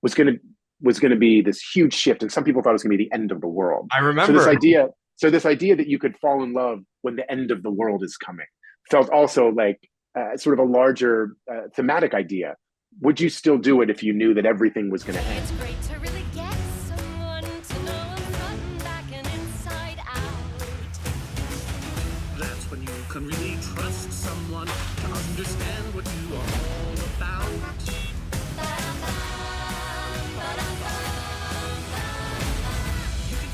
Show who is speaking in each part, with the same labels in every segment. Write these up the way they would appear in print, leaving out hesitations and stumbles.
Speaker 1: was going to be this huge shift, and some people thought it was going to be the end of the world.
Speaker 2: I
Speaker 1: So this
Speaker 2: remember.
Speaker 1: idea, this idea that you could fall in love when the end of the world is coming, felt also like sort of a larger thematic idea. Would you still do it if you knew that everything was going to end?
Speaker 3: It's great to really get someone to know them front, back, and inside out.
Speaker 4: That's when you can really trust someone to understand what you are all about.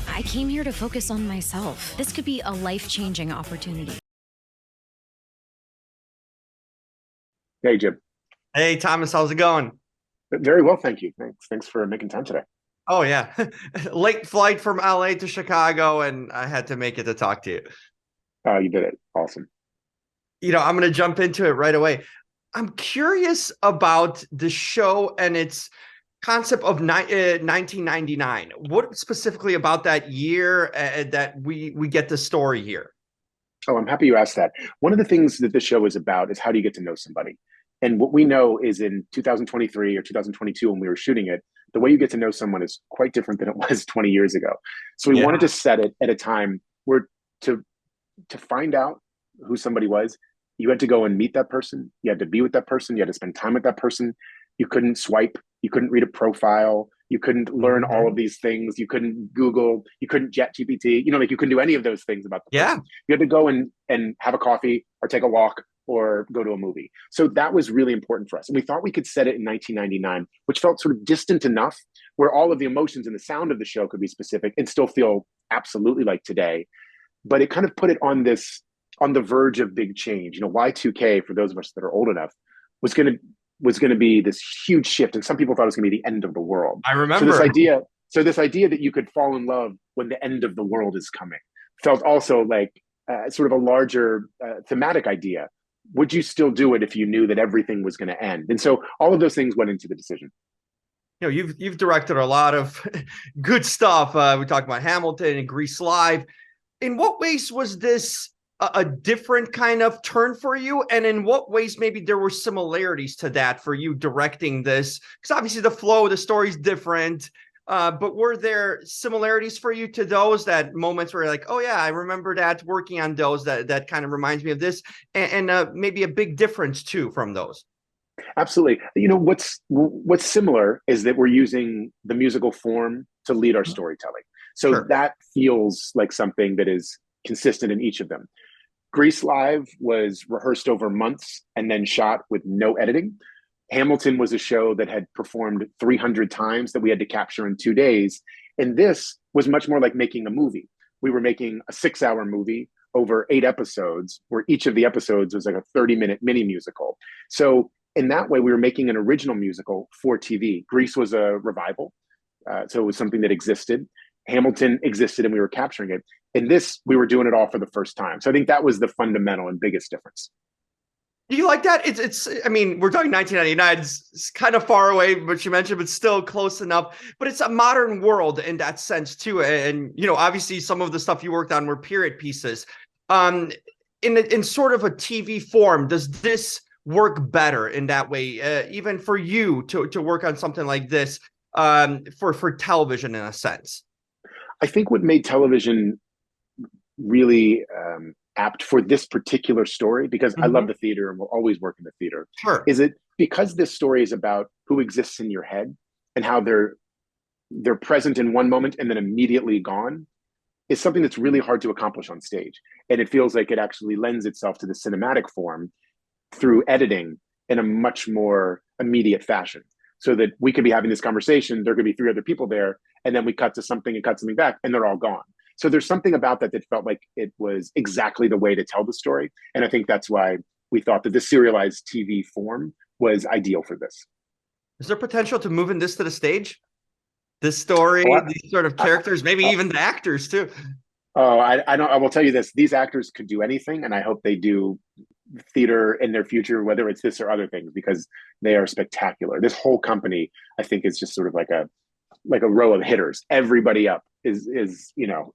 Speaker 3: I came here to focus on myself. This could be a life-changing opportunity.
Speaker 1: Hey, Jim.
Speaker 2: Hey, Thomas, how's it going?
Speaker 1: Very well, thank you. Thanks for making time today.
Speaker 2: Oh, yeah. Late flight from LA to Chicago, and I had to make it to talk to you.
Speaker 1: You did it. Awesome.
Speaker 2: I'm going to jump into it right away. I'm curious about the show and its concept of 1999. What specifically about that year that we get the story here?
Speaker 1: Oh, I'm happy you asked that. One of the things that this show is about is how do you get to know somebody? And what we know is in 2023 or 2022, when we were shooting it, the way you get to know someone is quite different than it was 20 years ago. So we wanted to set it at a time where to find out who somebody was, you had to go and meet that person. You had to be with that person. You had to spend time with that person. You couldn't swipe. You couldn't read a profile. You couldn't learn all of these things. You couldn't Google. You couldn't jet GPT. Like you couldn't do any of those things about the person. You had to go and have a coffee or take a walk or go to a movie. So that was really important for us. And we thought we could set it in 1999, which felt sort of distant enough where all of the emotions and the sound of the show could be specific and still feel absolutely like today. But it kind of put it on the verge of big change. Y2K, for those of us that are old enough, was going to be this huge shift, and some people thought it was going to be the end of the world.
Speaker 2: I remember.
Speaker 1: So this idea that you could fall in love when the end of the world is coming felt also like sort of a larger thematic idea. Would you still do it if you knew that everything was going to end? And so all of those things went into the decision.
Speaker 2: You've directed a lot of good stuff. We talked about Hamilton and Grease Live. In what ways was this a different kind of turn for you? And in what ways maybe there were similarities to that for you directing this? Because obviously the flow of the story is different. But were there similarities for you to those, that moments where you're like, oh yeah, I remember that, working on those, that kind of reminds me of this, and maybe a big difference too from those?
Speaker 1: Absolutely. What's similar is that we're using the musical form to lead our storytelling. So that feels like something that is consistent in each of them. Grease Live was rehearsed over months and then shot with no editing. Hamilton was a show that had performed 300 times that we had to capture in 2 days. And this was much more like making a movie. We were making a 6-hour movie over 8 episodes, where each of the episodes was like a 30-minute mini musical. So in that way, we were making an original musical for TV. Grease was a revival. So it was something that existed. Hamilton existed and we were capturing it. In this, we were doing it all for the first time. So I think that was the fundamental and biggest difference.
Speaker 2: Do you like that? I mean, we're talking 1999. It's kind of far away, but you mentioned, but still close enough. But it's a modern world in that sense too. And obviously, some of the stuff you worked on were period pieces. In sort of a TV form, does this work better in that way? Even for you to work on something like this for television, in a sense.
Speaker 1: I think what made television really apt for this particular story, because I love the theater and will always work in the theater, is it because this story is about who exists in your head and how they're present in one moment and then immediately gone, is something that's really hard to accomplish on stage. And it feels like it actually lends itself to the cinematic form through editing in a much more immediate fashion. So that we could be having this conversation, there could be 3 other people there, and then we cut to something and cut something back, and they're all gone. So there's something about that felt like it was exactly the way to tell the story. And I think that's why we thought that the serialized TV form was ideal for this.
Speaker 2: Is there potential to moving this to the stage? This story, these sort of characters, maybe even the actors too.
Speaker 1: Oh, I don't. I will tell you this: these actors could do anything, and I hope they do theater in their future, whether it's this or other things, because they are spectacular. This whole company, I think, is just sort of like a row of hitters. Everybody up is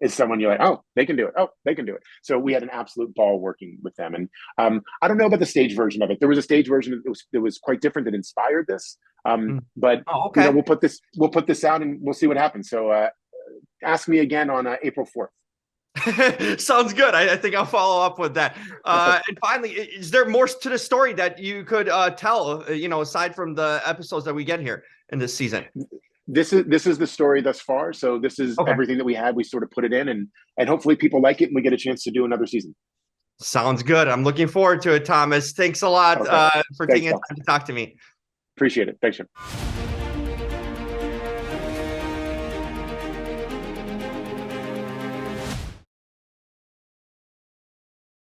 Speaker 1: someone you're like, oh, they can do it. Oh, they can do it. So we had an absolute ball working with them. And I don't know about the stage version of it. There was a stage version that was quite different that inspired this. But
Speaker 2: okay.
Speaker 1: we'll put this out and we'll see what happens. So ask me again on April 4th.
Speaker 2: Sounds good. I think I'll follow up with that. And finally, is there more to the story that you could tell, aside from the episodes that we get here in this season?
Speaker 1: This is the story thus far. So this is everything that we had. We sort of put it in, and hopefully people like it and we get a chance to do another season.
Speaker 2: Sounds good. I'm looking forward to it, Thomas. Thanks a lot for taking the time to talk to me.
Speaker 1: Appreciate it. Thanks, Jim.